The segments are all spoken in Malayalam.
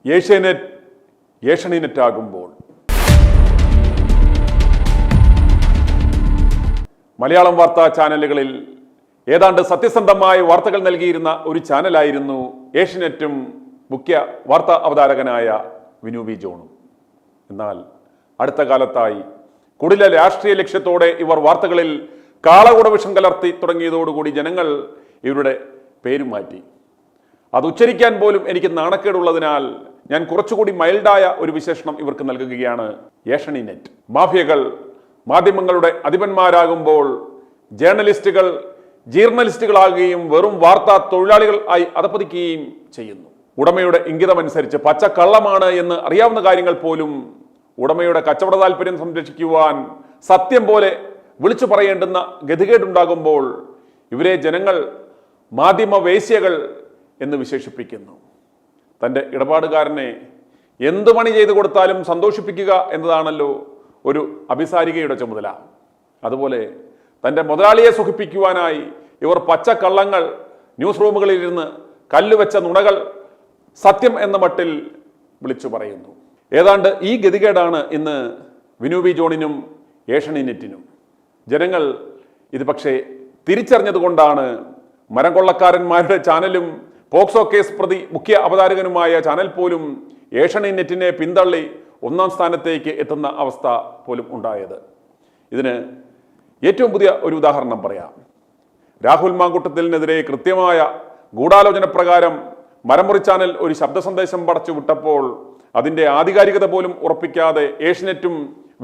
ഏഷ്യാനെറ്റ് ഏഷ്യനെറ്റ് ആകുമ്പോൾ മലയാളം വാർത്താ ചാനലുകളിൽ ഏതാണ്ട് സത്യസന്ധമായ വാർത്തകൾ നൽകിയിരുന്ന ഒരു ചാനലായിരുന്നു ഏഷ്യനെറ്റും മുഖ്യ വാർത്താ അവതാരകനായ വിനു വി ജോണും. എന്നാൽ അടുത്ത കാലത്തായി കുടില രാഷ്ട്രീയ ലക്ഷ്യത്തോടെ ഇവർ വാർത്തകളിൽ കാളകൂടവിഷം കലർത്തി തുടങ്ങിയതോടുകൂടി ജനങ്ങൾ ഇവരുടെ പേര് മാറ്റി. അത് ഉച്ചരിക്കാൻ പോലും എനിക്ക് നാണക്കേടുള്ളതിനാൽ ഞാൻ കുറച്ചുകൂടി മൈൽഡായ ഒരു വിശേഷണം ഇവർക്ക് നൽകുകയാണ്. ഏഷ്യനെറ്റ് മാഫിയകൾ മാധ്യമങ്ങളുടെ അധിപന്മാരാകുമ്പോൾ ജേർണലിസ്റ്റുകൾ ജീർണലിസ്റ്റുകളാകുകയും വെറും വാർത്താ തൊഴിലാളികൾ ആയി അധപ്പതിക്കുകയും ചെയ്യുന്നു. ഉടമയുടെ ഇംഗിതമനുസരിച്ച് പച്ചക്കള്ളമാണ് എന്ന് അറിയാവുന്ന കാര്യങ്ങൾ പോലും ഉടമയുടെ കച്ചവട താല്പര്യം സംരക്ഷിക്കുവാൻ സത്യം പോലെ വിളിച്ചു പറയേണ്ടുന്ന ഗതികേടുണ്ടാകുമ്പോൾ ഇവരെ ജനങ്ങൾ മാധ്യമ വേശ്യകൾ എന്ന് വിശേഷിപ്പിക്കുന്നു. തൻ്റെ ഇടപാടുകാരനെ എന്ത് പണി ചെയ്തു കൊടുത്താലും സന്തോഷിപ്പിക്കുക എന്നതാണല്ലോ ഒരു അഭിസാരികയുടെ ചുമതല. അതുപോലെ തൻ്റെ മുതലാളിയെ സുഖിപ്പിക്കുവാനായി ഇവർ പച്ചക്കള്ളങ്ങൾ ന്യൂസ് റൂമുകളിൽ ഇരുന്ന് കല്ലുവെച്ച നുണകൾ സത്യം എന്ന മട്ടിൽ വിളിച്ചു പറയുന്നു. ഏതാണ്ട് ഈ ഗതികേടാണ് ഇന്ന് വിനു വി ജോണിനും ഏഷ്യനെറ്റിനും. ജനങ്ങൾ ഇത് പക്ഷേ തിരിച്ചറിഞ്ഞതുകൊണ്ടാണ് മരം കൊള്ളക്കാരന്മാരുടെ ചാനലും പോക്സോ കേസ് പ്രതി മുഖ്യ അവതാരകനുമായ ചാനൽ പോലും ഏഷ്യനെറ്റിനെ പിന്തള്ളി ഒന്നാം സ്ഥാനത്തേക്ക് എത്തുന്ന അവസ്ഥ പോലും ഉണ്ടായത്. ഇതിന് ഏറ്റവും പുതിയ ഒരു ഉദാഹരണം പറയാം. രാഹുൽ മാങ്കൂട്ടത്തിനെതിരെ കൃത്യമായ ഗൂഢാലോചന പ്രകാരം മരമുറി ചാനൽ ഒരു ശബ്ദ സന്ദേശം പടച്ചു വിട്ടപ്പോൾ അതിൻ്റെ ആധികാരികത പോലും ഉറപ്പിക്കാതെ ഏഷ്യനെറ്റും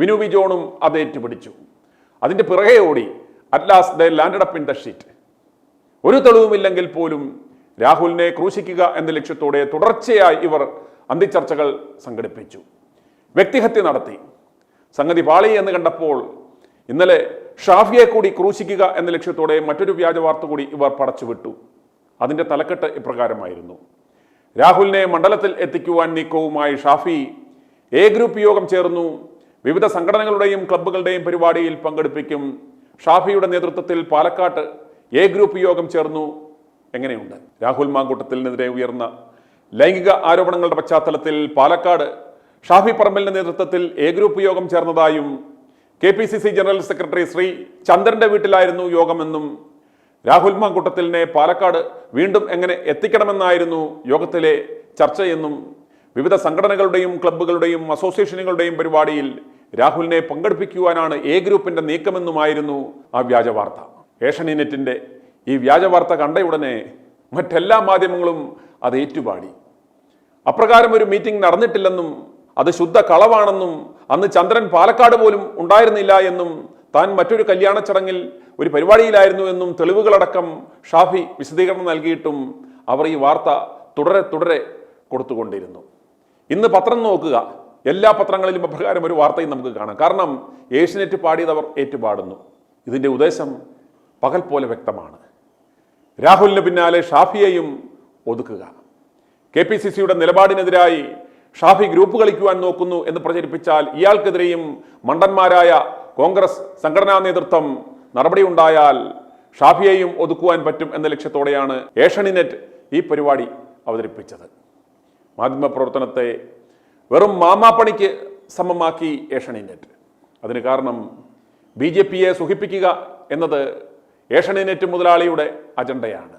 വിനു വി ജോണും അത് ഏറ്റുപിടിച്ചു. അതിൻ്റെ പിറകെ ഓടി at last they landed up in the sheet. ഒരു തെളിവുമില്ലെങ്കിൽ പോലും രാഹുലിനെ ക്രൂശിക്കുക എന്ന ലക്ഷ്യത്തോടെ തുടർച്ചയായി ഇവർ അന്തിച്ചർച്ചകൾ സംഘടിപ്പിച്ചു, വ്യക്തിഹത്യ നടത്തി. സംഗതി പാളി എന്ന് കണ്ടപ്പോൾ ഇന്നലെ ഷാഫിയെ കൂടി ക്രൂശിക്കുക എന്ന ലക്ഷ്യത്തോടെ മറ്റൊരു വ്യാജ വാർത്ത കൂടി ഇവർ പടച്ചുവിട്ടു. അതിൻ്റെ തലക്കെട്ട് ഇപ്രകാരമായിരുന്നു: രാഹുലിനെ മണ്ഡലത്തിൽ എത്തിക്കുവാൻ നീക്കവുമായി ഷാഫി എ ഗ്രൂപ്പ് യോഗം ചേർന്നു, വിവിധ സംഘടനകളുടെയും ക്ലബ്ബുകളുടെയും പരിപാടിയിൽ പങ്കെടുപ്പിക്കും. ഷാഫിയുടെ നേതൃത്വത്തിൽ പാലക്കാട്ട് എ ഗ്രൂപ്പ് യോഗം ചേർന്നു. എങ്ങനെയുണ്ട്? രാഹുൽ മാങ്കൂട്ടത്തിനെതിരെ ഉയർന്ന ലൈംഗിക ആരോപണങ്ങളുടെ പശ്ചാത്തലത്തിൽ പാലക്കാട് ഷാഫി പറമ്പലിന്റെ നേതൃത്വത്തിൽ എ ഗ്രൂപ്പ് യോഗം ചേർന്നതായും KPCC ജനറൽ സെക്രട്ടറി ശ്രീ ചന്ദ്രന്റെ വീട്ടിലായിരുന്നു യോഗമെന്നും രാഹുൽ മാങ്കൂട്ടത്തിലിനെ പാലക്കാട് വീണ്ടും എങ്ങനെ എത്തിക്കണമെന്നായിരുന്നു യോഗത്തിലെ ചർച്ചയെന്നും വിവിധ സംഘടനകളുടെയും ക്ലബ്ബുകളുടെയും അസോസിയേഷനുകളുടെയും പരിപാടിയിൽ രാഹുലിനെ പങ്കെടുപ്പിക്കുവാനാണ് എ ഗ്രൂപ്പിന്റെ നീക്കമെന്നുമായിരുന്നു ആ വ്യാജ വാർത്ത. ഏഷ്യനെറ്റിന്റെ ഈ വ്യാജ വാർത്ത കണ്ടയുടനെ മറ്റെല്ലാ മാധ്യമങ്ങളും അത് ഏറ്റുപാടി. അപ്രകാരം ഒരു മീറ്റിംഗ് നടന്നിട്ടില്ലെന്നും അത് ശുദ്ധ കളവാണെന്നും അന്ന് ചന്ദ്രൻ പാലക്കാട് പോലും ഉണ്ടായിരുന്നില്ല എന്നും താൻ മറ്റൊരു കല്യാണ ചടങ്ങിൽ ഒരു പരിപാടിയിലായിരുന്നു എന്നും തെളിവുകളടക്കം ഷാഫി വിശദീകരണം നൽകിയിട്ടും അവർ ഈ വാർത്ത തുടരെ കൊടുത്തുകൊണ്ടിരുന്നു. ഇന്ന് പത്രം നോക്കുക, എല്ലാ പത്രങ്ങളിലും അപ്രകാരം ഒരു വാർത്തയും നമുക്ക് കാണാം. കാരണം ഏഷ്യനെറ്റ് പാടിയതവർ ഏറ്റുപാടുന്നു. ഇതിൻ്റെ ഉദ്ദേശം പകൽ പോലെ വ്യക്തമാണ്: രാഹുലിന് പിന്നാലെ ഷാഫിയെയും ഒതുക്കുക. KPCCയുടെ നിലപാടിനെതിരായി ഷാഫി ഗ്രൂപ്പ് കളിക്കുവാൻ നോക്കുന്നു എന്ന് പ്രചരിപ്പിച്ചാൽ ഇയാൾക്കെതിരെയും മണ്ടന്മാരായ കോൺഗ്രസ് സംഘടനാ നേതൃത്വം നടപടിയുണ്ടായാൽ ഷാഫിയെയും ഒതുക്കുവാൻ പറ്റും എന്ന ലക്ഷ്യത്തോടെയാണ് ഏഷ്യനെറ്റ് ഈ പരിപാടി അവതരിപ്പിച്ചത്. മാധ്യമപ്രവർത്തനത്തെ വെറും മാമാപ്പണിക്ക് സമമാക്കി ഏഷ്യനെറ്റ്. അതിന് കാരണം BJPയെ സുഖിപ്പിക്കുക എന്നത് ഏഷ്യനെറ്റ് മുതലാളിയുടെ അജണ്ടയാണ്.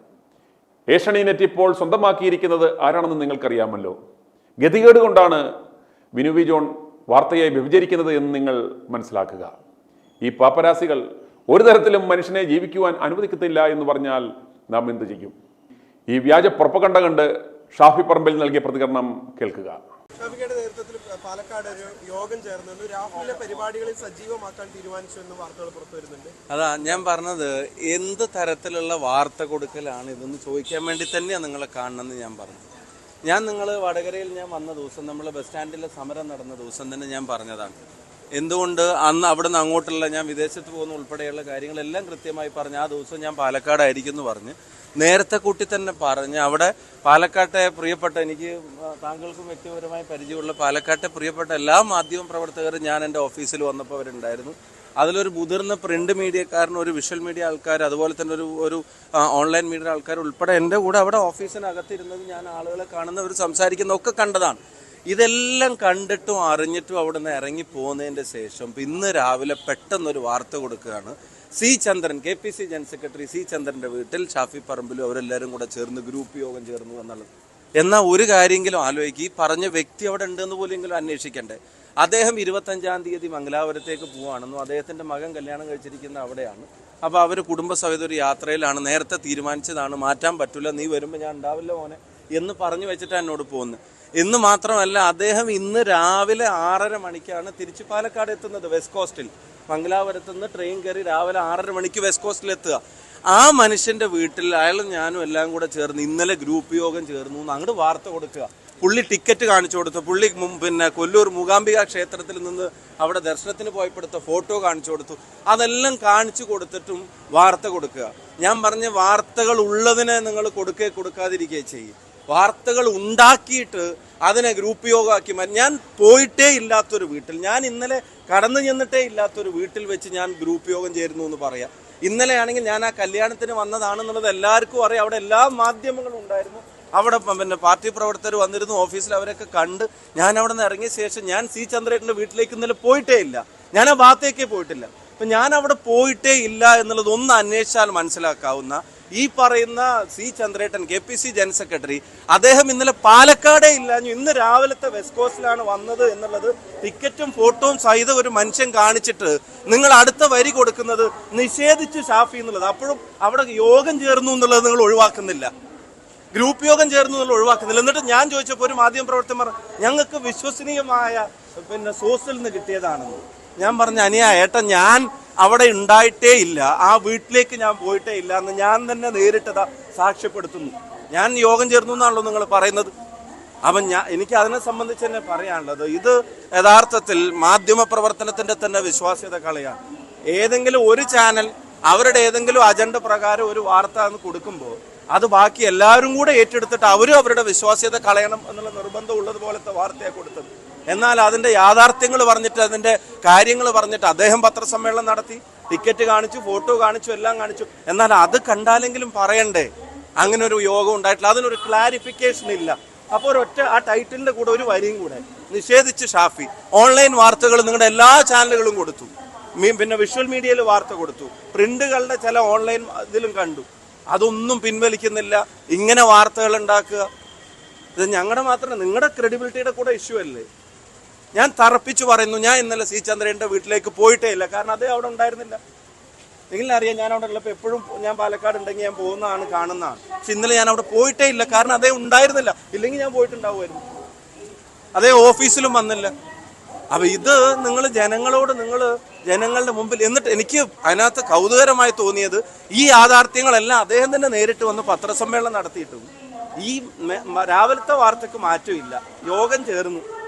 ഏഷ്യനെറ്റ് ഇപ്പോൾ സ്വന്തമാക്കിയിരിക്കുന്നത് ആരാണെന്ന് നിങ്ങൾക്കറിയാമല്ലോ. ഗതികേട് കൊണ്ടാണ് വിനു വി ജോൺ വാർത്തയെ വിഭജിക്കുന്നത് എന്ന് നിങ്ങൾ മനസ്സിലാക്കുക. ഈ പാപ്പരാസികൾ ഒരു തരത്തിലും മനുഷ്യനെ ജീവിക്കുവാൻ അനുവദിക്കത്തില്ല എന്ന് പറഞ്ഞാൽ നാം എന്ത് ചെയ്യും? ഈ വ്യാജ പ്രൊപ്പഗണ്ട കണ്ട് ഷാഫി പറമ്പിൽ നൽകിയ പ്രതികരണം കേൾക്കുക. ഷാഫിയുടെ നേതൃത്വത്തിൽ പാലക്കാട് ഒരു യോഗം ചേർന്നു, രാഹുലിന്റെ പരിപാടികളിൽ സജീവമാക്കാൻ തീരുമാനിച്ചു എന്ന് വാർത്തകൾ പുറത്തു വരുന്നുണ്ട്. അതാ ഞാൻ പറഞ്ഞത്, എന്ത് തരത്തിലുള്ള വാർത്ത കൊടുക്കലാണ് ഇതെന്ന് ചോദിക്കാൻ വേണ്ടി തന്നെയാണ് നിങ്ങളെ കാണണമെന്ന് ഞാൻ പറഞ്ഞു. നിങ്ങൾ വടകരയിൽ ഞാൻ വന്ന ദിവസം, നമ്മൾ ബസ് സ്റ്റാൻഡിലെ സമരം നടന്ന ദിവസം തന്നെ ഞാൻ പറഞ്ഞതാണ്. എന്തുകൊണ്ട് അന്ന് അവിടെ നിന്ന് അങ്ങോട്ടുള്ള ഞാൻ വിദേശത്ത് പോകുന്ന ഉൾപ്പെടെയുള്ള കാര്യങ്ങളെല്ലാം കൃത്യമായി പറഞ്ഞ് ആ ദിവസം ഞാൻ പാലക്കാടായിരിക്കും എന്ന് പറഞ്ഞ് നേരത്തെ കൂട്ടി തന്നെ പറഞ്ഞ് അവിടെ പാലക്കാട്ടെ പ്രിയപ്പെട്ട, എനിക്ക് താങ്കൾക്കും വ്യക്തിപരമായി പരിചയമുള്ള പാലക്കാട്ടെ പ്രിയപ്പെട്ട എല്ലാ മാധ്യമ പ്രവർത്തകരും ഞാൻ എൻ്റെ ഓഫീസിൽ വന്നപ്പോൾ അവരുണ്ടായിരുന്നു. അതിലൊരു മുതിർന്ന പ്രിന്റ് മീഡിയക്കാരനും ഒരു വിഷ്വൽ മീഡിയ ആൾക്കാർ, അതുപോലെ തന്നെ ഒരു ഓൺലൈൻ മീഡിയ ആൾക്കാർ ഉൾപ്പെടെ എൻ്റെ കൂടെ അവിടെ ഓഫീസിനകത്തിരുന്നത് ഞാൻ ആളുകളെ കാണുന്നവർ സംസാരിക്കുന്നതൊക്കെ കണ്ടതാണ്. ഇതെല്ലാം കണ്ടിട്ടും അറിഞ്ഞിട്ടും അവിടെ നിന്ന് ഇറങ്ങി പോകുന്നതിൻ്റെ ശേഷം ഇന്ന് രാവിലെ പെട്ടെന്നൊരു വാർത്ത കൊടുക്കുകയാണ്. സി ചന്ദ്രൻ, KPC ജനറൽ സെക്രട്ടറി സി ചന്ദ്രൻ്റെ വീട്ടിൽ ഷാഫി പറമ്പിലും അവരെല്ലാവരും കൂടെ ചേർന്ന് ഗ്രൂപ്പ് യോഗം ചേർന്നു എന്നുള്ളത്. എന്നാൽ ഒരു കാര്യമെങ്കിലും ആലോചിക്കുക, ഈ പറഞ്ഞ വ്യക്തി അവിടെ ഉണ്ടെന്ന് പോലെങ്കിലും അന്വേഷിക്കണ്ടേ? അദ്ദേഹം 25-ാം തീയതി മംഗലാപുരത്തേക്ക് പോവുകയാണെന്നും അദ്ദേഹത്തിൻ്റെ മകൻ കല്യാണം കഴിച്ചിരിക്കുന്ന അവിടെയാണ്. അപ്പോൾ അവർ കുടുംബസഹിതം ഒരു യാത്രയിലാണ്, നേരത്തെ തീരുമാനിച്ചതാണ്, മാറ്റാൻ പറ്റില്ല, നീ വരുമ്പോൾ ഞാൻ ഉണ്ടാവില്ല മോനെ എന്ന് പറഞ്ഞു വെച്ചിട്ടാണ് എന്നോട് പോകുന്നത്. എന്ന് മാത്രമല്ല, അദ്ദേഹം ഇന്ന് രാവിലെ 6:30 മണിക്കാണ് തിരിച്ച് പാലക്കാട് എത്തുന്നത്. വെസ്റ്റ് കോസ്റ്റിൽ മംഗലാപുരത്ത് നിന്ന് ട്രെയിൻ കയറി രാവിലെ 6:30 മണിക്ക് വെസ്റ്റ് കോസ്റ്റിൽ എത്തുക. ആ മനുഷ്യൻ്റെ വീട്ടിൽ അയാളും ഞാനും എല്ലാം കൂടെ ചേർന്ന് ഇന്നലെ ഗ്രൂപ്പ് യോഗം ചേർന്നു എന്ന് അങ്ങോട്ട് വാർത്ത കൊടുക്കുക. പുള്ളി ടിക്കറ്റ് കാണിച്ചു കൊടുത്തു, പുള്ളി പിന്നെ കൊല്ലൂർ മൂകാംബിക ക്ഷേത്രത്തിൽ നിന്ന് അവിടെ ദർശനത്തിന് പോയപ്പെടുത്ത ഫോട്ടോ കാണിച്ചു കൊടുത്തു. അതെല്ലാം കാണിച്ചു കൊടുത്തിട്ടും വാർത്ത കൊടുക്കുക. ഞാൻ പറഞ്ഞ വാർത്തകൾ ഉള്ളതിനെ നിങ്ങൾ കൊടുക്കാതിരിക്കുകയും ചെയ്യും. വാർത്തകൾ ഉണ്ടാക്കിയിട്ട് അതിനെ ഗ്രൂപ്പ് യോഗമാക്കി ഞാൻ പോയിട്ടേ ഇല്ലാത്തൊരു വീട്ടിൽ, ഞാൻ ഇന്നലെ കടന്നു ചെന്നിട്ടേ ഇല്ലാത്തൊരു വീട്ടിൽ വെച്ച് ഞാൻ ഗ്രൂപ്പ് യോഗം ചേരുന്നു എന്ന് പറയാം. ഇന്നലെ ആണെങ്കിൽ ഞാൻ ആ കല്യാണത്തിന് വന്നതാണെന്നുള്ളത് എല്ലാവർക്കും അറിയാം. അവിടെ എല്ലാ മാധ്യമങ്ങളും ഉണ്ടായിരുന്നു, അവിടെ പിന്നെ പാർട്ടി പ്രവർത്തകർ വന്നിരുന്നു, ഓഫീസിൽ അവരൊക്കെ കണ്ട്. ഞാൻ അവിടെ നിന്ന് ഇറങ്ങിയ ശേഷം ഞാൻ സി ചന്ദ്രേട്ടൻ്റെ വീട്ടിലേക്ക് ഇന്നലെ പോയിട്ടേ ഇല്ല, ഞാൻ ആ ഭാഗത്തേക്കേ പോയിട്ടില്ല. അപ്പം ഞാൻ അവിടെ പോയിട്ടേ ഇല്ല എന്നുള്ളത് ഒന്ന് അന്വേഷിച്ചാൽ മനസ്സിലാക്കാവുന്ന ഈ പറയുന്ന സി ചന്ദ്രേട്ടൻ, KPC ജനറൽ സെക്രട്ടറി, അദ്ദേഹം ഇന്നലെ പാലക്കാടേ ഇല്ലാഞ്ഞു ഇന്ന് രാവിലത്തെ വെസ്റ്റ് കോസ്റ്റിലാണ് വന്നത് എന്നുള്ളത് ടിക്കറ്റും ഫോട്ടോയും സഹിതം ഒരു മനുഷ്യൻ കാണിച്ചിട്ട് നിങ്ങൾ അടുത്ത വരി കൊടുക്കുന്നത് നിഷേധിച്ചു ഷാഫി എന്നുള്ളത്. അപ്പോഴും അവിടെ യോഗം ചേർന്നു എന്നുള്ളത് നിങ്ങൾ ഒഴിവാക്കുന്നില്ല, ഗ്രൂപ്പ് യോഗം ചേർന്നു എന്നുള്ളത് ഒഴിവാക്കുന്നില്ല. എന്നിട്ട് ഞാൻ ചോദിച്ചപ്പോൾ ഒരു മാധ്യമ പ്രവർത്തകർ ഞങ്ങൾക്ക് വിശ്വസനീയമായ പിന്നെ സോഴ്സിൽ നിന്ന് കിട്ടിയതാണെന്ന്. ഞാൻ പറഞ്ഞ ഏട്ടൻ ഞാൻ അവിടെ ഉണ്ടായിട്ടേ ഇല്ല, ആ വീട്ടിലേക്ക് ഞാൻ പോയിട്ടേ ഇല്ല എന്ന് ഞാൻ തന്നെ നേരിട്ടതാ സാക്ഷ്യപ്പെടുത്തുന്നു. ഞാൻ യോഗം ചേർന്നു എന്നാണല്ലോ നിങ്ങൾ പറയുന്നത്. അപ്പം എനിക്ക് അതിനെ സംബന്ധിച്ച് തന്നെ പറയാനുള്ളത്, ഇത് യഥാർത്ഥത്തിൽ മാധ്യമ പ്രവർത്തനത്തിൻ്റെ തന്നെ വിശ്വാസ്യത കളയാണ്. ഏതെങ്കിലും ഒരു ചാനൽ അവരുടെ ഏതെങ്കിലും അജണ്ട പ്രകാരം ഒരു വാർത്ത എന്ന് കൊടുക്കുമ്പോൾ അത് ബാക്കി എല്ലാവരും കൂടെ ഏറ്റെടുത്തിട്ട് അവരും അവരുടെ വിശ്വാസ്യത കളയണം എന്നുള്ള നിർബന്ധം ഉള്ളതുപോലത്തെ വാർത്തയാണ് കൊടുത്തത്. എന്നാൽ അതിൻ്റെ യാഥാർത്ഥ്യങ്ങൾ പറഞ്ഞിട്ട് അതിൻ്റെ കാര്യങ്ങൾ പറഞ്ഞിട്ട് അദ്ദേഹം പത്രസമ്മേളനം നടത്തി, ടിക്കറ്റ് കാണിച്ചു, ഫോട്ടോ കാണിച്ചു, എല്ലാം കാണിച്ചു. എന്നാൽ അത് കണ്ടാലെങ്കിലും പറയണ്ടേ അങ്ങനെ ഒരു യോഗം ഉണ്ടായിട്ടില്ല, അതിനൊരു ക്ലാരിഫിക്കേഷൻ ഇല്ല. അപ്പോൾ ഒരൊറ്റ ആ ടൈറ്റിലിൻ്റെ കൂടെ ഒരു വരിയും കൂടെ നിഷേധിച്ച് ഷാഫി. ഓൺലൈൻ വാർത്തകൾ നിങ്ങളുടെ എല്ലാ ചാനലുകളും കൊടുത്തു, പിന്നെ വിഷ്വൽ മീഡിയയിൽ വാർത്ത കൊടുത്തു, പ്രിന്റുകളുടെ ചില ഓൺലൈൻ ഇതിലും കണ്ടു. അതൊന്നും പിൻവലിക്കുന്നില്ല, ഇങ്ങനെ വാർത്തകൾ ഉണ്ടാക്കുക. ഇത് ഞങ്ങളുടെ മാത്രമല്ല, നിങ്ങളുടെ ക്രെഡിബിലിറ്റിയുടെ കൂടെ ഇഷ്യൂ അല്ലേ. ഞാൻ തറപ്പിച്ചു പറയുന്നു, ഞാൻ ഇന്നലെ സി ചന്ദ്രൻ്റെ വീട്ടിലേക്ക് പോയിട്ടേ ഇല്ല, കാരണം അതേ അവിടെ ഉണ്ടായിരുന്നില്ല. നിങ്ങളറിയാം, ഞാൻ അവിടെ ഉള്ളപ്പോൾ എപ്പോഴും ഞാൻ പാലക്കാട് ഉണ്ടെങ്കിൽ ഞാൻ പോകുന്നതാണ്, കാണുന്നതാണ്. പക്ഷെ ഇന്നലെ ഞാൻ അവിടെ പോയിട്ടേ ഇല്ല, കാരണം അതേ ഉണ്ടായിരുന്നില്ല. ഇല്ലെങ്കിൽ ഞാൻ പോയിട്ടുണ്ടാവുമായിരുന്നു, അതേ ഓഫീസിലും വന്നില്ല. അപ്പൊ ഇത് നിങ്ങൾ ജനങ്ങളുടെ മുമ്പിൽ എന്നിട്ട് എനിക്ക് അതിനകത്ത് കൗതുകരമായി തോന്നിയത് ഈ യാഥാർത്ഥ്യങ്ങളെല്ലാം അദ്ദേഹം തന്നെ നേരിട്ട് വന്ന് പത്രസമ്മേളനം നടത്തിയിട്ടും ഈ രാവിലത്തെ വാർത്തക്ക് മാറ്റമില്ല, യോഗം ചേർന്നു,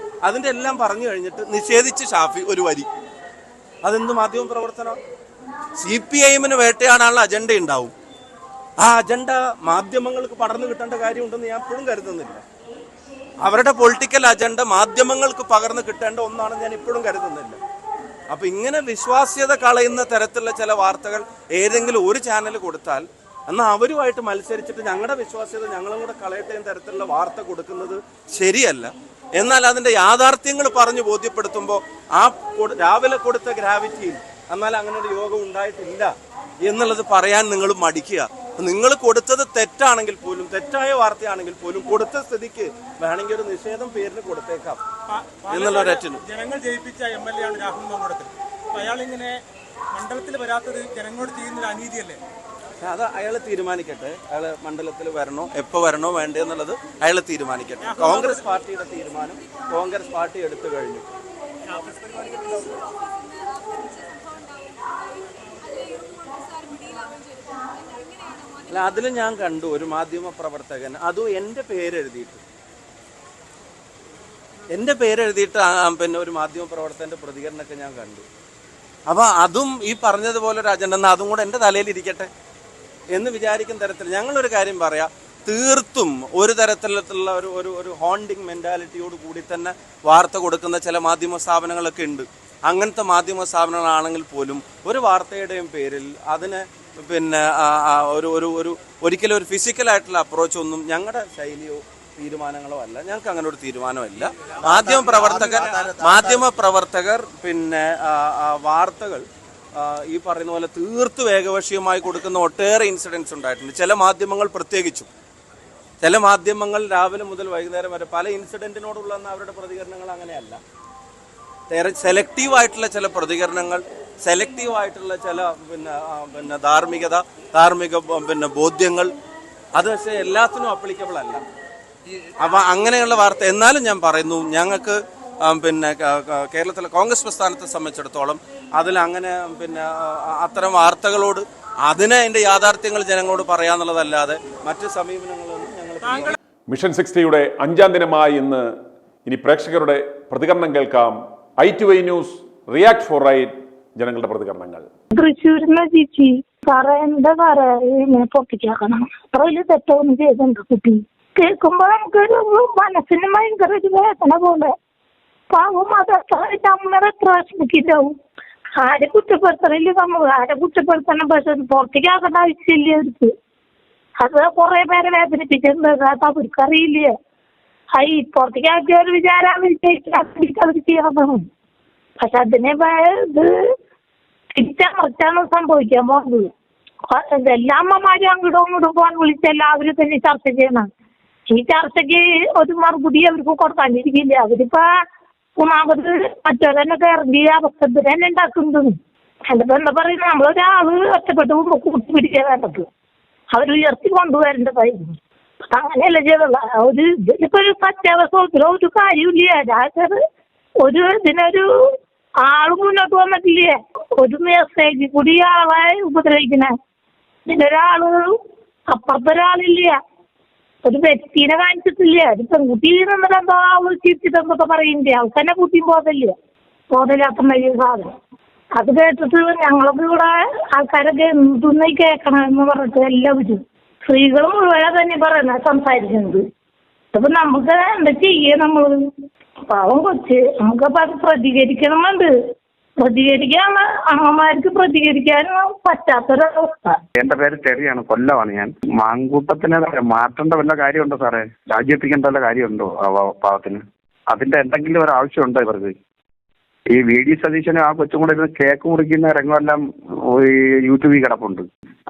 അതിൻ്റെ എല്ലാം പറഞ്ഞു കഴിഞ്ഞിട്ട് നിഷേധിച്ച് ഷാഫി ഒരു വരി. അതെന്ത് മാധ്യമ പ്രവർത്തനം? CPIM-ന് വേട്ടയാടാനുള്ള അജണ്ട ഉണ്ടാവും. ആ അജണ്ട മാധ്യമങ്ങൾക്ക് പടർന്നു കിട്ടേണ്ട കാര്യമുണ്ടെന്ന് ഞാൻ ഇപ്പോഴും കരുതുന്നില്ല. അവരുടെ പൊളിറ്റിക്കൽ അജണ്ട മാധ്യമങ്ങൾക്ക് പകർന്നു കിട്ടേണ്ട ഒന്നാണെന്ന് ഞാൻ ഇപ്പോഴും കരുതുന്നില്ല. അപ്പൊ ഇങ്ങനെ വിശ്വാസ്യത കളയുന്ന തരത്തിലുള്ള ചില വാർത്തകൾ ഏതെങ്കിലും ഒരു ചാനൽ കൊടുത്താൽ എന്നാൽ അവരുമായിട്ട് മത്സരിച്ചിട്ട് ഞങ്ങളുടെ വിശ്വാസ്യത ഞങ്ങളും കൂടെ കളയട്ടെ തരത്തിലുള്ള വാർത്ത കൊടുക്കുന്നത് ശരിയല്ല. എന്നാൽ അതിന്റെ യാഥാർത്ഥ്യങ്ങൾ പറഞ്ഞു ബോധ്യപ്പെടുത്തുമ്പോൾ ആ രാവിലെ കൊടുത്ത ഗ്രാവിറ്റിയിൽ എന്നാൽ അങ്ങനെ ഒരു യോഗം ഉണ്ടായിട്ടില്ല എന്നുള്ളത് പറയാൻ നിങ്ങൾ മടിക്കുക. നിങ്ങൾ കൊടുത്തത് തെറ്റാണെങ്കിൽ പോലും, തെറ്റായ വാർത്തയാണെങ്കിൽ പോലും കൊടുത്ത സ്ഥിതിക്ക് വേണമെങ്കിൽ ഒരു നിഷേധം പേരിന് കൊടുത്തേക്കാം എന്നുള്ള ഒരറ്റിന്. ജനങ്ങൾ ജയിപ്പിച്ച MLA ആണ് രാഹുൽ മാങ്കൂട്ടത്തിൽ. അയാളിങ്ങനെ മണ്ഡലത്തിൽ വരാത്തത് ജനങ്ങളോട് ചെയ്യുന്നൊരു അനീതിയല്ലേ? അത് അയാൾ തീരുമാനിക്കട്ടെ, അയാൾ മണ്ഡലത്തിൽ വരണോ എപ്പോൾ വരണോ വേണ്ടേ എന്നുള്ളത് അയാൾ തീരുമാനിക്കട്ടെ. കോൺഗ്രസ് പാർട്ടിയുടെ തീരുമാനം കോൺഗ്രസ് പാർട്ടി എടുത്തു കഴിഞ്ഞു. അല്ല, അതിൽ ഞാൻ കണ്ടു ഒരു മാധ്യമ പ്രവർത്തകൻ അതും എൻ്റെ പേരെഴുതിയിട്ട് പിന്നെ ഒരു മാധ്യമ പ്രവർത്തകന്റെ പ്രതികരണമൊക്കെ ഞാൻ കണ്ടു. അപ്പൊ അതും ഈ പറഞ്ഞതുപോലെ ഒരു അജണ്ട, എന്നാൽ അതും കൂടെ എൻ്റെ തലയിൽ ഇരിക്കട്ടെ എന്ന് വിചാരിക്കുന്ന തരത്തിൽ ഞങ്ങളൊരു കാര്യം പറയാം. തീർത്തും ഒരു തരത്തിലുള്ള ഒരു ഹോണ്ടിങ് മെന്റാലിറ്റിയോട് കൂടി തന്നെ വാർത്ത കൊടുക്കുന്ന ചില മാധ്യമ സ്ഥാപനങ്ങളൊക്കെ ഉണ്ട്. അങ്ങനത്തെ മാധ്യമ സ്ഥാപനങ്ങളാണെങ്കിൽ പോലും ഒരു വാർത്തയുടെയും പേരിൽ അതിന് പിന്നെ ഒരിക്കലും ഒരു ഫിസിക്കലായിട്ടുള്ള അപ്രോച്ച് ഒന്നും ഞങ്ങളുടെ ശൈലിയോ തീരുമാനങ്ങളോ അല്ല. ഞങ്ങൾക്ക് അങ്ങനെ ഒരു തീരുമാനമില്ല. മാധ്യമ പ്രവർത്തകർ പിന്നെ വാർത്തകൾ ഈ പറയുന്ന പോലെ തീർത്തും ഏകപക്ഷീയമായി കൊടുക്കുന്ന ഒട്ടേറെ ഇൻസിഡൻസ് ഉണ്ടായിട്ടുണ്ട്. ചില മാധ്യമങ്ങൾ പ്രത്യേകിച്ചും ചില മാധ്യമങ്ങൾ രാവിലെ മുതൽ വൈകുന്നേരം വരെ പല ഇൻസിഡൻറ്റിനോടുള്ള അവരുടെ പ്രതികരണങ്ങൾ അങ്ങനെയല്ല. സെലക്റ്റീവായിട്ടുള്ള ചില പ്രതികരണങ്ങൾ, സെലക്റ്റീവായിട്ടുള്ള ചില പിന്നെ ധാർമ്മിക പിന്നെ ബോധ്യങ്ങൾ, അത് പക്ഷേ എല്ലാത്തിനും അപ്ലിക്കബിൾ അല്ല. അപ്പം അങ്ങനെയുള്ള വാർത്ത എന്നാലും ഞാൻ പറയുന്നു, ഞങ്ങൾക്ക് പിന്നെ കേരളത്തിലെ കോൺഗ്രസ് പ്രസ്ഥാനത്തെ സംബന്ധിച്ചിടത്തോളം അതിലങ്ങനെ പിന്നെ അത്തരം വാർത്തകളോട് അതിൻ്റെ യാഥാർത്ഥ്യങ്ങൾ ജനങ്ങളോട് പറയാന്നുള്ളതല്ലാതെ മറ്റ് സമീപനങ്ങളൊന്നും ഞങ്ങൾ. മിഷൻ 60യുടെ 5ാം ദിനമായി ഇന്ന് ഇനി പ്രേക്ഷകരുടെ പ്രതികരണം കേൾക്കാം. i2i news react four right ജനങ്ങളുടെ പ്രതികരണങ്ങൾ. തൃശ്ശൂരിലെ ചേച്ചി സാറേ, എന്താ സാറേ ഇങ്ങനെ പൊട്ടിക്കാക്കണം? അത്ര വലിയ തെറ്റൊന്നും ചെയ്തിട്ടുണ്ട് കുട്ടി. കേൾക്കുമ്പോ നമുക്കൊരു മനസ്സിന് ഭയങ്കര ഒരു വേദന പോലെ. പാവം അതായിട്ട് അമ്മ എത്ര വിഷമിക്കില്ലാവും. ആരെ കുറ്റപ്പെടുത്തണില്ല, നമ്മൾ ആരെ കുറ്റപ്പെടുത്തണം. പക്ഷെ പുറത്തേക്കാക്കേണ്ട ആവശ്യമില്ല അവർക്ക്. അത് കുറെ പേരെ വേദനിപ്പിച്ചിട്ടുണ്ട്. അത് അവർക്കറിയില്ലേ. ഈ പുറത്തേക്കാക്കിയ ഒരു വിചാരം അവർ ചെയ്യണം. പക്ഷെ അതിനെ ഇത് തിരിച്ചമർച്ചാണ് സംഭവിക്കാൻ പോകുന്നത്. എല്ലാ അമ്മമാരും അങ്ങോട്ടും ഫോൺ വിളിച്ച് എല്ലാവരും തന്നെ ചർച്ച ചെയ്യണം. ഈ ചർച്ചയ്ക്ക് ഒരു മറുപടി അവർക്ക് കൊടുക്കാണ്ടിരിക്കില്ല. അവരിപ്പോ മൂന്നാമത് മറ്റവരെന്നെ കയറിയ അവസ്ഥ തന്നെ ഉണ്ടാക്കുന്നത്. അതിപ്പോ എന്താ പറയുന്നത്, നമ്മളൊരാള് ഒറ്റപ്പെട്ട് കൂട്ടി പിടിക്കാൻ വേണ്ടത് അവർ ഉയർത്തി കൊണ്ടുവരേണ്ടതായിരുന്നു. അങ്ങനെയല്ല ചെയ്തുള്ള ഒരു ഇതിലിപ്പോ ഒരു സത്യാവസ്ഥ ഒരു കാര്യമില്ല. ഇതിനൊരു ആള് മുന്നോട്ട് വന്നിട്ടില്ലേ? ഒരു മെസ്സേജ് കൂടി ആളെ ഉപദ്രവിക്കണേ. ഇതിനൊരാള് അപ്പുറത്തൊരാളില്ല, ഒരു വ്യക്തിനെ കാണിച്ചിട്ടില്ല. ഒരു പെൺകുട്ടി നിന്നിട്ടെന്തോ ആള് ചിരിച്ചിട്ടെന്തൊക്കെ പറയുന്നുണ്ട്. അവൾക്ക് തന്നെ കുട്ടിയും ബോധമില്ലാത്ത വലിയ സാധനം. അത് കേട്ടിട്ട് ഞങ്ങളൊക്കെ ഇവിടെ ആൾക്കാരൊക്കെ എന്തൊന്നും കേൾക്കണമെന്ന് പറഞ്ഞിട്ട് എല്ലാവരും സ്ത്രീകൾ മുഴുവനെ തന്നെ പറയുന്നത് സംസാരിക്കുന്നത്. അപ്പൊ നമുക്ക് എന്താ ചെയ്യേ? നമ്മള് പാവം കൊച്ച്, നമുക്കപ്പോ അത് പ്രതികരിക്കണമെന്നുണ്ട്. പ്രതികരിക്കാൻ അമ്മമാർക്ക് പ്രതികരിക്കാനും പറ്റാത്തൊരവസ്ഥ. എന്റെ പേര് ചെറിയാണ്, കൊല്ലമാണ് ഞാൻ. മാങ്കൂട്ടത്തിന് മാറ്റേണ്ട വല്ല കാര്യമുണ്ടോ സാറേ? രാജിവെപ്പിക്കേണ്ട വല്ല കാര്യമുണ്ടോ പാവത്തിന്? അതിന്റെ എന്തെങ്കിലും ഒരു ആവശ്യമുണ്ടോ ഇവർക്ക്? ഈ VD സതീശനും ആ കൊച്ചും കൂടെ ഇരുന്ന് കേക്ക് മുറിക്കുന്ന രംഗമെല്ലാം യൂട്യൂബിൽ കിടപ്പുണ്ട്.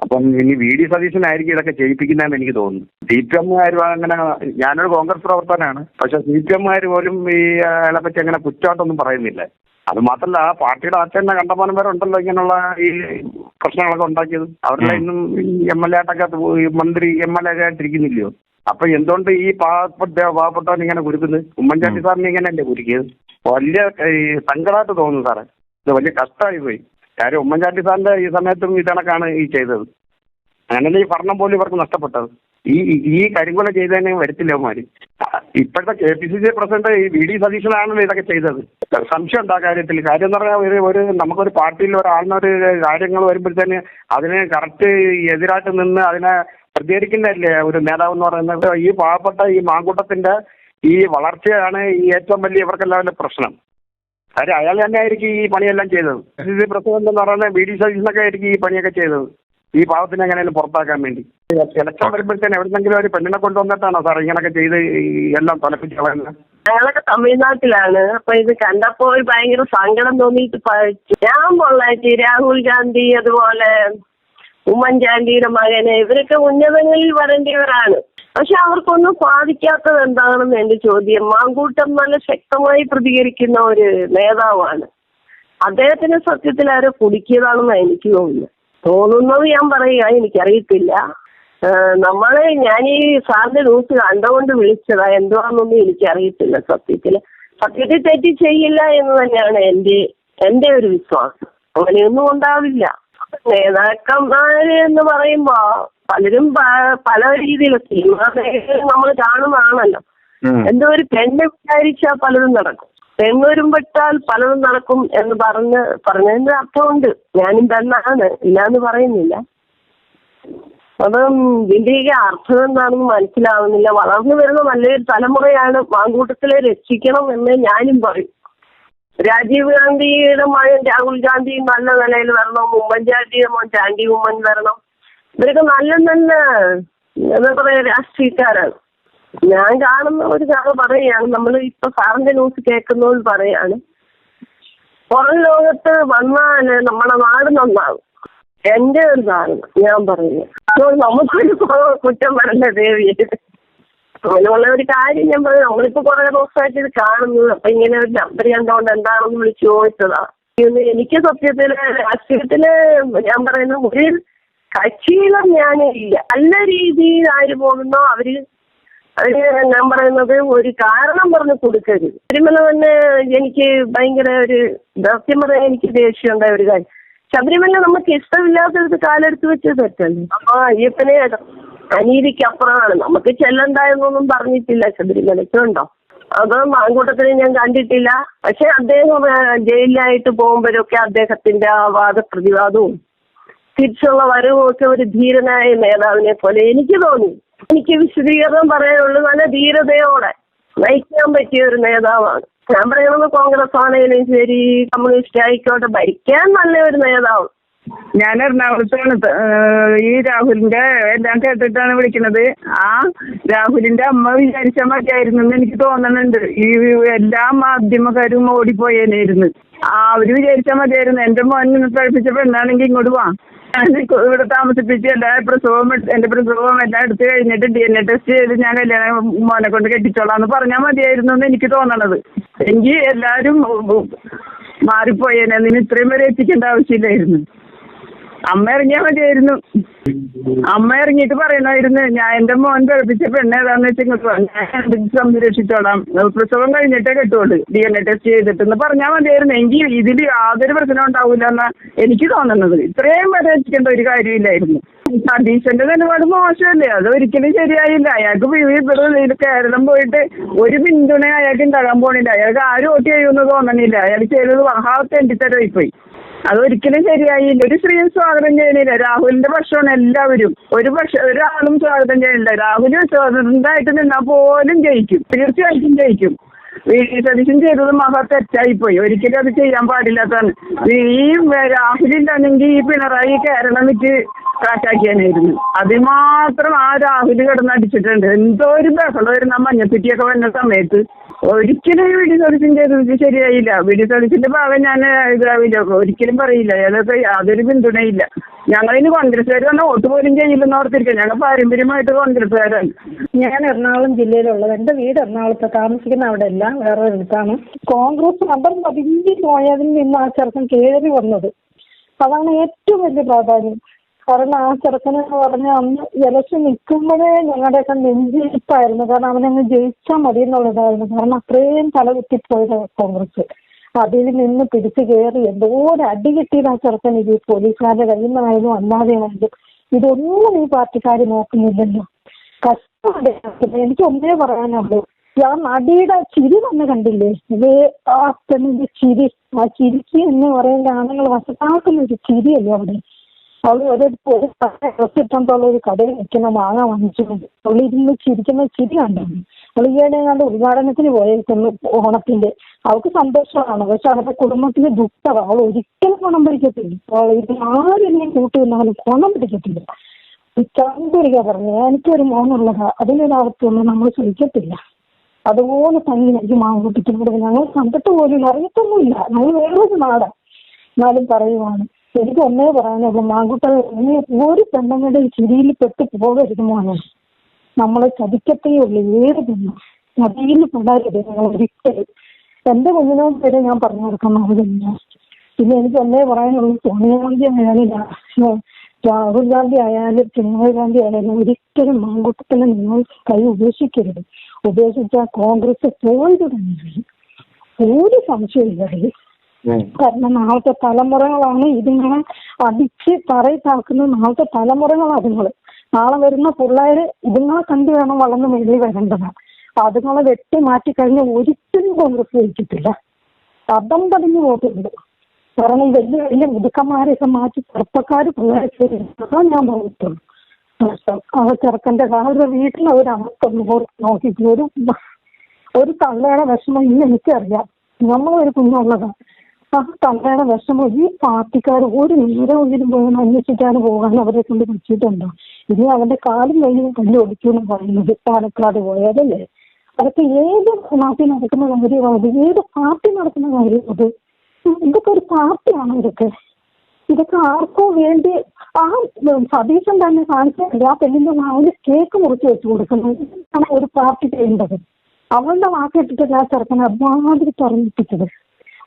അപ്പം ഇനി VD സതീശനായിരിക്കും ഇതൊക്കെ ചെയ്യിപ്പിക്കുന്നതെന്ന് എനിക്ക് തോന്നുന്നു. CPM-കാർ അങ്ങനെ, ഞാനൊരു കോൺഗ്രസ് പ്രവർത്തകനാണ്, പക്ഷെ CPM-കാർ പോലും ഈ അയാളെ പറ്റി അങ്ങനെ കുറ്റമായിട്ടൊന്നും പറയുന്നില്ല. അത് മാത്രമല്ല, ആ പാർട്ടിയുടെ അച്ഛനെ കണ്ടമാനം പേരെ ഉണ്ടല്ലോ ഇങ്ങനെയുള്ള ഈ പ്രശ്നങ്ങളൊക്കെ ഉണ്ടാക്കിയത്. അവരുടെ ഇന്നും MLA ആയിട്ടൊക്കെ മന്ത്രി MLA ആയിട്ടിരിക്കുന്നില്ലയോ? അപ്പൊ എന്തുകൊണ്ട് ഈ പാവപ്പെട്ടവൻ ഇങ്ങനെ കുരുക്കുന്നത്? ഉമ്മൻചാണ്ടി സാറിന് ഇങ്ങനെയല്ലേ കുരുക്കിയത്? വലിയ സങ്കടമായിട്ട് തോന്നുന്നു സാറേ. ഇത് വലിയ കഷ്ടമായി പോയി. കാര്യം ഉമ്മൻചാണ്ടി സാറിന്റെ ഈ സമയത്തും ഇതണക്കാണ് ഈ ചെയ്തത്. അങ്ങനെ ഈ ഭരണം പോലും ഇവർക്ക് നഷ്ടപ്പെട്ടത്. ഈ കരിങ്കൊല ചെയ്തതിനെ വരത്തില്ല അവന്മാര്. ഇപ്പോഴത്തെ KPCC പ്രസിഡന്റ് ഈ VD സതീശനാണല്ലോ ഇതൊക്കെ ചെയ്തത്. സംശയം ഉണ്ടാ കാര്യത്തിൽ. കാര്യം എന്ന് പറഞ്ഞാൽ ഒരു നമുക്കൊരു പാർട്ടിയിൽ ഒരാളിനൊരു കാര്യങ്ങൾ വരുമ്പോഴത്തേന് അതിന് കറക്റ്റ് എതിരായിട്ട് നിന്ന് അതിനെ പ്രതികരിക്കുന്നതല്ലേ ഒരു നേതാവ് എന്ന് പറയുന്നത്. ഈ പാവപ്പെട്ട ഈ മാങ്കൂട്ടത്തിന്റെ ഈ വളർച്ചയാണ് ഈ ഏറ്റവും വലിയ ഇവർക്കെല്ലാവരുടെ പ്രശ്നം. കാര്യം അയാൾ തന്നെ ആയിരിക്കും ഈ പണിയെല്ലാം ചെയ്തത്. KPCC പ്രസിഡന്റ് എന്ന് പറയുന്നത് VD സതീശനൊക്കെ ആയിരിക്കും ഈ പണിയൊക്കെ ചെയ്തത്, ഈ പാവത്തിനെ എങ്ങനെയും പുറത്താക്കാൻ വേണ്ടി. ഇലക്ഷൻ വരുമ്പോഴത്തേന് എവിടെന്നെങ്കിലും ഒരു പെണ്ണിനെ കൊണ്ടുവന്നിട്ടാണോ സാർ ഇങ്ങനൊക്കെ ചെയ്ത് എല്ലാം തലപ്പിച്ച് കളയുന്നത്? ഞങ്ങളൊക്കെ തമിഴ്നാട്ടിലാണ്. അപ്പൊ ഇത് കണ്ടപ്പോ ഭയങ്കര സങ്കടം തോന്നിയിട്ട് ഞാൻ പൊള്ളാച്ചി, രാഹുൽ ഗാന്ധി, അതുപോലെ ഉമ്മൻചാണ്ടിയുടെ മകന്, ഇവരൊക്കെ ഉന്നതങ്ങളിൽ വരേണ്ടവരാണ്. പക്ഷെ അവർക്കൊന്നും സാധിക്കാത്തത് എന്താണെന്ന് എന്റെ ചോദ്യം. മാങ്കൂട്ടം നല്ല ശക്തമായി പ്രതികരിക്കുന്ന ഒരു നേതാവാണ്. അദ്ദേഹത്തിന് സത്യത്തിൽ ആരോ കുടുക്കിയതാണെന്ന് എനിക്ക് തോന്നുന്നത് ഞാൻ പറയുക, എനിക്കറിയത്തില്ല. ഞാൻ ഈ സാറിന്റെ ന്യൂസ് കണ്ടുകൊണ്ട് വിളിച്ചതാ. എന്തുവാന്നൊന്നും എനിക്കറിയത്തില്ല. സത്യത്തിൽ തെറ്റി ചെയ്യില്ല എന്ന് തന്നെയാണ് എന്റെ ഒരു വിശ്വാസം. അങ്ങനെയൊന്നും ഉണ്ടാവില്ല. നേതാക്കന്മാര് എന്ന് പറയുമ്പോ പലരും പല രീതിയിലൊക്കെ നമ്മൾ കാണുന്നതാണല്ലോ. എന്തോ ഒരു പെണ്ണ് വിചാരിച്ചാൽ പലതും നടക്കും, പെണ്ണൊരുമ്പെട്ടാൽ പലതും നടക്കും എന്ന് പറഞ്ഞതിന്റെ അർത്ഥമുണ്ട്. ഞാനും പെണ്ണാണ്, ഇല്ലാന്ന് പറയുന്നില്ല. അപ്പം ഇതിന്റെയൊക്കെ അർത്ഥം എന്താണെന്ന് മനസ്സിലാവുന്നില്ല. വളർന്നു വരുന്ന നല്ലൊരു തലമുറയാണ്. മാങ്കൂട്ടത്തിലെ രക്ഷിക്കണം എന്ന് ഞാനും പറയും. രാജീവ് ഗാന്ധിയുടെ മകൻ രാഹുൽ ഗാന്ധി നല്ല നിലയിൽ വരണം, ഉമ്മൻചാണ്ടിയുടെ മോൻ ചാണ്ടി ഉമ്മൻ വരണം. ഇവരൊക്കെ നല്ല നല്ല എന്താ പറയാ രാഷ്ട്രീയക്കാരാണ്. ഞാൻ കാണുന്ന ഒരു കഥ പറയാണ്, നമ്മൾ ഇപ്പൊ സാറിന്റെ ന്യൂസ് കേൾക്കുന്നവർ പറയാണ്, പുറം ലോകത്ത് വന്നാല് നമ്മളെ നാട് നന്നാകും. എന്റെ ഒരു ധാരണ ഞാൻ പറയുന്നത്. നമുക്കൊരു കുറ്റം പറയണ്ട ദേവിയെ. അങ്ങനെയുള്ള ഒരു കാര്യം ഞാൻ പറഞ്ഞു. നമ്മളിപ്പോ കുറെ ദിവസമായിട്ട് ഇത് കാണുന്നത്. അപ്പൊ ഇങ്ങനെ ഒരു നമ്പർ കണ്ടോണ്ട് എന്താണെന്ന് വിളിച്ചു ചോദിച്ചതാ. എനിക്ക് സത്യത്തില് രാഷ്ട്രീയത്തില് ഞാൻ പറയുന്ന ഒരു കക്ഷിയിലും ഞാൻ ഇല്ല. നല്ല രീതിയിൽ ആര് പോകുന്നോ അവര് ഞാൻ പറയുന്നത് ഒരു കാരണം പറഞ്ഞ് കൊടുക്കരുത്. ശബരിമല തന്നെ എനിക്ക് ഭയങ്കര ഒരു ദൗത്യം പറയാൻ എനിക്ക് ദേഷ്യം ഉണ്ടായ ഒരു കാര്യം. ശബരിമല നമുക്ക് ഇഷ്ടമില്ലാത്തത് കാലെടുത്ത് വെച്ച് തെറ്റല്ലേ. അപ്പൊ അയ്യപ്പനെ അനീതിക്ക് അപ്പുറമാണ്. നമുക്ക് ചെല്ലണ്ടായെന്നൊന്നും പറഞ്ഞിട്ടില്ല ശബരിമലയ്ക്ക്. ഉണ്ടോ? അത് മാങ്കൂട്ടത്തിന് ഞാൻ കണ്ടിട്ടില്ല. പക്ഷെ അദ്ദേഹം ജയിലിലായിട്ട് പോകുമ്പോഴൊക്കെ അദ്ദേഹത്തിന്റെ ആ വാദപ്രതിവാദവും തിരിച്ചുള്ള വരവും ഒക്കെ ഒരു ധീരനായ നേതാവിനെ പോലെ എനിക്ക് തോന്നി. എനിക്ക് വിശദീകരണം പറയാനുള്ളൂ, നല്ല ധീരതയോടെ നയിക്കാൻ പറ്റിയ ഒരു നേതാവാണ്. ഞാൻ പറയുന്നത് കോൺഗ്രസ് ആണെങ്കിലും ശരി, കമ്മ്യൂണിസ്റ്റ് ആയിക്കോട്ടെ, ഭരിക്കാൻ നല്ല ഒരു നേതാവ്. ഞാൻ എറണാകുളത്താണ്. ഈ രാഹുലിന്റെ എല്ലാം കേട്ടിട്ടാണ് വിളിക്കുന്നത്. ആ രാഹുലിന്റെ അമ്മ വിചാരിച്ചാൽ മതിയായിരുന്നു എന്ന് എനിക്ക് തോന്നുന്നുണ്ട്. ഈ എല്ലാ മാധ്യമക്കാരും ഓടിപ്പോയേനായിരുന്നു. അവര് വിചാരിച്ചാൽ മതിയായിരുന്നു. എന്റെ മോൻ പഠിപ്പിച്ച പെണ്ണാണെങ്കിൽ ഇങ്ങോട്ട് വാ, ഇവിടെ താമസിപ്പിച്ച് എന്റെ പ്രസവം എല്ലാം എടുത്തു കഴിഞ്ഞിട്ട് DNA ടെസ്റ്റ് ചെയ്ത് ഞാൻ കല്യാണം മോനെ കൊണ്ട് കെട്ടിച്ചോളാന്ന് പറഞ്ഞാൽ മതിയായിരുന്നു എന്ന് എനിക്ക് തോന്നണത്. എങ്കിൽ എല്ലാരും മാറിപ്പോയേനെ. അതിന് ഇത്രയും വരെ എത്തിക്കേണ്ട ആവശ്യമില്ലായിരുന്നു. അമ്മ ഇറങ്ങിയാൽ മതിയായിരുന്നു. അമ്മ ഇറങ്ങിയിട്ട് പറയണമായിരുന്നു, ഞാൻ എന്റെ മോൻ പഠിപ്പിച്ച പെണ്ണ് ഏതാന്ന് വെച്ചാൽ ഞാൻ സംരക്ഷിച്ചോളാം, പ്രസവം കഴിഞ്ഞിട്ടേ കെട്ടുള്ളൂ, DNA ടെസ്റ്റ് ചെയ്തിട്ടെന്ന് പറഞ്ഞാൽ മതിയായിരുന്നു. എങ്കിൽ ഇതിൽ യാതൊരു പ്രശ്നം ഉണ്ടാവില്ല എന്നാ എനിക്ക് തോന്നുന്നത്. ഇത്രയും വരെ എത്തിക്കേണ്ട ഒരു കാര്യമില്ലായിരുന്നു. സതീശന്റെ നിലപാട് മോശമല്ലേ? അത് ഒരിക്കലും ശരിയായില്ല. അയാൾക്ക് ഇവിടെ കേരളം പോയിട്ട് ഒരു പിന്തുണ അയാൾക്ക് ഉണ്ടാകാൻ പോണില്ല. അയാൾക്ക് ആരും വോട്ട് ചെയ്യുമെന്ന് തോന്നണില്ല. അയാൾ ചെയ്തത് മഹാത്തെണ്ടിത്തരമായിപ്പോയി. അതൊരിക്കലും ശരിയായില്ല. ഒരു സ്ത്രീയും സ്വാഗതം ചെയ്യണില്ല. രാഹുലിന്റെ പക്ഷമാണ് എല്ലാവരും. ഒരാളും സ്വാഗതം ചെയ്യണില്ല. രാഹുൽ സ്വതന്ത്രമായിട്ട് നിന്നാൽ പോലും ജയിക്കും, തീർച്ചയായിട്ടും ജയിക്കും. സതീശൻ ചെയ്തത് മഹാ തെറ്റായിപ്പോയി. ഒരിക്കലും അത് ചെയ്യാൻ പാടില്ലാത്തതാണ്. ഈ രാഹുലില്ലാണെങ്കിൽ ഈ പിണറായി കേരളം വിറ്റ് കാറ്റാക്കിയാനായിരുന്നു. അതിമാത്രം ആ രാഹുൽ കിടന്നടിച്ചിട്ടുണ്ട്. എന്തോ ഒരു ബഹളം വരുന്ന മഞ്ഞപ്പിറ്റിയൊക്കെ വന്ന സമയത്ത് ഒരിക്കലും VD സതീശൻ ചെയ്തത് ശരിയായില്ല. VD സതീശന്റെ ഭാഗം ഞാൻ ഇതാവില്ല, ഒരിക്കലും പറയില്ല. അതൊക്കെ യാതൊരു പിന്തുണയില്ല. ഞങ്ങളിനി കോൺഗ്രസ്സുകാർ വന്നാൽ വോട്ട് പോലും ചെയ്യില്ലെന്ന് ഓർത്തിരിക്കുക. ഞങ്ങൾ പാരമ്പര്യമായിട്ട് കോൺഗ്രസ്സുകാരാണ്. ഞാൻ എറണാകുളം ജില്ലയിലുള്ളത്. എന്റെ വീട് എറണാകുളത്ത്, താമസിക്കുന്ന അവിടെ അല്ല, വേറെ അടുത്താണ്. കോൺഗ്രസ് നമ്പർ 15 പോയതിൽ നിന്ന് ആ ചെറുക്കൻ കയറി വന്നത്, അതാണ് ഏറ്റവും വലിയ പ്രാധാന്യം. കാരണം ആ ചെറുക്കനെന്ന് പറഞ്ഞാൽ അന്ന് ഇലക്ഷൻ നിൽക്കുമ്പോഴേ ഞങ്ങളുടെയൊക്കെ നെഞ്ചിരിപ്പായിരുന്നു. കാരണം അവനങ്ങ് ജയിച്ചാൽ മതി എന്നുള്ളതായിരുന്നു. കാരണം അത്രയും തലകുത്തിപ്പോയത് കോൺഗ്രസ്. അതിൽ നിന്ന് പിടിച്ചു കയറി എന്തോ ഒരു അടി കിട്ടിയത് ആ ചെറുക്കൻ. ഇത് പോലീസുകാരുടെ കയ്യിൽ നിന്നായാലും അല്ലാതെ ആയാലും ഇതൊന്നും ഈ പാർട്ടിക്കാർ നോക്കുന്നില്ലല്ലോ. കഷ്ടം. എനിക്ക് ഒന്നേ പറയാനുള്ളൂ, ആ നടിയുടെ ചിരി തന്നെ കണ്ടില്ലേ? ഇത് ആ പെണ്ണിന്റെ ചിരി, ആ ചിരിക്ക് എന്ന് പറയുന്ന ആണുങ്ങൾ വശത്താക്കുന്ന ഒരു ചിരിയല്ലേ അവിടെ. അവള് ഒരിട്ടുള്ള ഒരു കടയിൽ നിൽക്കുന്ന മാങ്ങ വാങ്ങിച്ചിട്ടുണ്ട്. അവള് ഇരുന്ന് ചിരിക്കുന്ന ചിരി കണ്ടാണ്. അവൾ ഈയിടെ കണ്ട് ഉദ്ഘാടനത്തിന് പോയേക്കുന്നു ഓണത്തിന്റെ. അവൾക്ക് സന്തോഷമാണ്, പക്ഷെ അവരുടെ കുടുംബത്തിന് ദുഃഖമാണ്. അവൾ ഒരിക്കലും ഗുണം പിടിക്കത്തില്ല. അവൾ ഇത് ആരെങ്കിലും കൂട്ടുവന്നാലും ഗുണം പിടിക്കത്തില്ല. ചാന്തിരിക പറഞ്ഞു, എനിക്കൊരു മോനുള്ളതാ, അതിനൊരവസ്ഥയൊന്നും നമ്മൾ ശ്രമിക്കത്തില്ല. അതുപോലെ തന്നെ എനിക്ക് മാങ്കുട്ടിക്കുന്നത് ഞങ്ങൾ കണ്ടിട്ട് പോലും അറിയത്തൊന്നുമില്ല. ഞങ്ങൾ വേറൊരു നാടാണ്. എന്നാലും പറയുവാണ്, എനിക്ക് ഒന്നേ പറയാനുള്ളൂ, മാങ്കുട്ട ഒരു പെണ്ണുങ്ങളുടെ ചിരിയിൽ പെട്ട് പോകരുത് മോനെ. നമ്മളെ ചതിക്കത്തേ ഉള്ളൂ. ഏത് പെണ്ണും ചതിയിൽ പെടരുത് നിങ്ങൾ ഒരിക്കലും. എന്റെ കുഞ്ഞിനോട് വരെ ഞാൻ പറഞ്ഞു കൊടുക്കുന്ന. പിന്നെ എനിക്ക് ഒന്നേ പറയാനുള്ളൂ, സോണിയാഗാന്ധി ആയാലും രാഹുൽ ഗാന്ധി ആയാലും പ്രിയങ്ക ഗാന്ധി ആയാലും ഒരിക്കലും മാങ്കുട്ടത്തിനെ നിങ്ങൾ കൈ ഉപേക്ഷിക്കരുത്. ഉപേക്ഷിച്ചാൽ കോൺഗ്രസ് പോയത് തന്നെ, ഒരു സംശയമില്ല. കാരണം നാളത്തെ തലമുറകളാണ് ഇതിങ്ങനെ അടിച്ച് തറയിട്ടാക്കുന്ന. നാളത്തെ തലമുറകളാണ് അതുങ്ങള്. നാളെ വരുന്ന പിള്ളേര് ഇതുങ്ങളെ കണ്ടു വേണം വളർന്ന് മേളിൽ വരേണ്ടത്. അതുങ്ങളെ വെട്ടി മാറ്റി കഴിഞ്ഞാൽ ഒരിക്കലും കോൺഗ്രസ് ജയിക്കത്തില്ല. പദം പതിഞ്ഞു പോയിട്ടുണ്ട്. കാരണം വലിയ വലിയ മുതുക്കന്മാരെയൊക്കെ മാറ്റി ചെറുപ്പക്കാര് പിള്ളേരെ അതാണ് ഞാൻ പറഞ്ഞിട്ടുള്ളൂ. ആ ചെറുക്കന്റെ അവരുടെ വീട്ടിലെ ഒരു അവസ്ഥ നോക്കിയിട്ട് ഒരു തള്ളയുടെ വിഷമം ഇന്ന് എനിക്കറിയാം. നമ്മളൊരു കുഞ്ഞുള്ളതാണ്. ആ തങ്ങളുടെ വിഷമം ഈ പാർട്ടിക്കാർ ഒരു നേരമെങ്കിലും പോകാൻ അന്വേഷിക്കാൻ പോകാൻ അവരെ കൊണ്ട് വെച്ചിട്ടുണ്ടോ? ഇനി അവന്റെ കാലും കയ്യും കല്ല് ഒടിക്കുമെന്ന് പറയുന്നത് പാലക്കാട് പോയാലല്ലേ? അതൊക്കെ ഏത് നാട്ടിൽ നടക്കുന്ന കാര്യമാണ്, ഏത് പാർട്ടി നടക്കുന്ന കാര്യം അത്? ഇതൊക്കെ ഒരു പാർട്ടിയാണോ ഇതൊക്കെ? ഇതൊക്കെ ആർക്കോ വേണ്ടി ആ സതീശൻ തന്നെ കാണിച്ചില്ല. ആ പെണ്ണിന്റെ നാവില് കേക്ക് മുറിച്ച് വെച്ച് കൊടുക്കുന്നത് ആണ് ഒരു പാർട്ടി ചെയ്യേണ്ടത്. അവളുടെ വാക്കിട്ടിട്ട് ആ ചെറുക്കനെ അമ്മാതിരി പറഞ്ഞിപ്പിച്ചത്.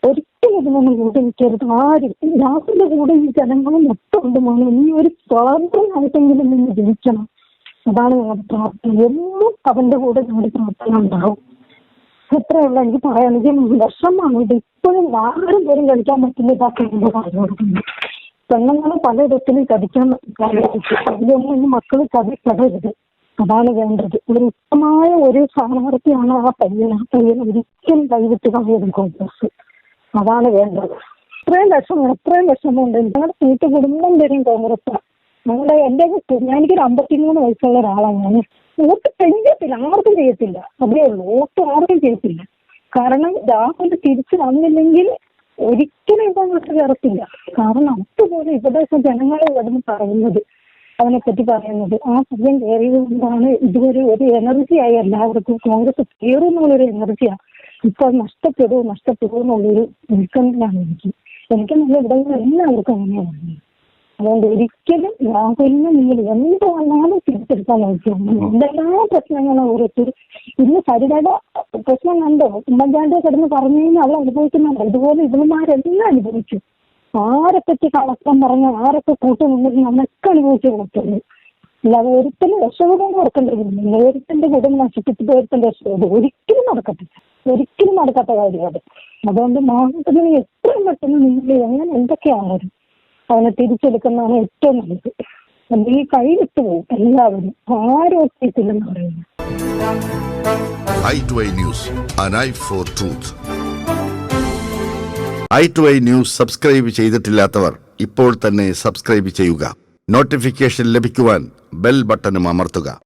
ഒരിക്കലും ഇതിനൊന്നും കൂടെ നിൽക്കരുത് ആരും. രാഹുലിന്റെ കൂടെ ഈ ജനങ്ങളും മൊത്തമുണ്ട് മോനെ. നീ ഒരു സ്വാതന്ത്ര്യമായിട്ടെങ്കിലും നിന്ന് ജയിക്കണം. അതാണ് ഞങ്ങളുടെ പ്രാർത്ഥന. എന്നും അവന്റെ കൂടെ ഞങ്ങളുടെ പ്രാർത്ഥന ഉണ്ടാവും. എത്രയുള്ള എനിക്ക് പറയാൻ എനിക്ക് വിഷമാണ്. ഇത് ഇപ്പോഴും ആരും പേരും കളിക്കാൻ പറ്റില്ല. ഇതാക്കി പറഞ്ഞു കൊടുക്കുന്നത് പെണ്ണുങ്ങളെ പലയിടത്തിലും കടിക്കാൻ അതിലൊന്നും മക്കൾ കടരുത്. അതാണ് വേണ്ടത്. ഒരു ഉത്തമമായ ഒരു സ്ഥാനാർത്ഥിയാണ് ആ പയ്യൻ. ആ പയ്യൻ ഒരിക്കലും കൈവിട്ട് കളയരുത് കോൺഗ്രസ്. അതാണ് വേണ്ടത്. എത്രയും വിഷമമുണ്ട്. ഞങ്ങളുടെ സീറ്റ് കുടുംബം വരും കോൺഗ്രസ്. ഞങ്ങളുടെ എനിക്കൊരു 53 വയസ്സുള്ള ഒരാളാണ് ഞാൻ. വോട്ട് ചെയ്യത്തില്ല, ആർക്കും ചെയ്യത്തില്ല. അതേ ഉള്ളൂ, വോട്ട് ആർക്കും ചെയ്യത്തില്ല. കാരണം രാഹുൽ തിരിച്ചു വന്നില്ലെങ്കിൽ ഒരിക്കലും കോൺഗ്രസ് കയറത്തില്ല. കാരണം അതുപോലെ ഇവിടെയൊക്കെ ജനങ്ങളെ കിടന്ന് പറയുന്നത്, അവനെ പറ്റി പറയുന്നത്, ആ സമയം കയറിയത് കൊണ്ടാണ് ഇതുവരെ ഒരു എനർജിയായി എല്ലാവർക്കും കോൺഗ്രസ് കയറും എന്നുള്ളൊരു എനർജിയാണ്. ഇപ്പോൾ നഷ്ടപ്പെടുമോ എന്നുള്ളൊരു ഉത്കണ്ഠയാണ് എനിക്ക് നല്ല ഇവിടെ എല്ലാവർക്കും അങ്ങനെയാണ് പറയുന്നത്. അതുകൊണ്ട് ഒരിക്കലും രാഹുലിനെ നിങ്ങൾ എന്ത് വന്നാലും തിരിച്ചെടുക്കാൻ നോക്കിയാണ്. എന്തെല്ലാം പ്രശ്നങ്ങളും ഓരോരുത്തർ ഇന്ന് സരിതയുടെ പ്രശ്നം കണ്ടോ? ഉമ്മൻചാണ്ടി കിടന്ന് പറഞ്ഞു കഴിഞ്ഞാൽ അവൾ അനുഭവിക്കുന്നുണ്ട്. ഇതുപോലെ ഇവന്മാരെല്ലാം അനുഭവിച്ചു. ആരെപ്പറ്റി കളക്കം പറഞ്ഞ ആരൊക്കെ കൂട്ടുനിന്നിരുന്നു അവനൊക്കെ അനുഭവിച്ചു കൊടുത്തുള്ളൂ. അല്ലാതെ ഒരുത്തന്നെ രക്ഷപ്പെടും നടക്കേണ്ടിരുന്നില്ല. ഒരുത്തന്റെ കുടുംബം നശിപ്പിച്ചിട്ട് ഒരുത്തന്റെ രക്ഷപ്പെടും ഒരിക്കലും നടക്കാത്ത കാര്യം അത്. അതുകൊണ്ട് മാസത്തിന് എത്രയും പെട്ടെന്ന് നിങ്ങൾ എങ്ങനെ എന്തൊക്കെയാണത് അവനെ തിരിച്ചെടുക്കുന്നതാണ് ഏറ്റവും നല്ലത്. ഈ കൈ വിട്ടു പോകും എല്ലാവരും. ആരും ഒത്തിട്ടില്ലെന്ന് പറയുന്നു. i2i News, an eye for truth. i2i News subscribe ചെയ്തിട്ടില്ലാത്തവർ ഇപ്പോൾ തന്നെ സബ്സ്ക്രൈബ് ചെയ്യുക. നോട്ടിഫിക്കേഷൻ ലഭിക്കുവാൻ ബെൽ ബട്ടണും അമർത്തുക.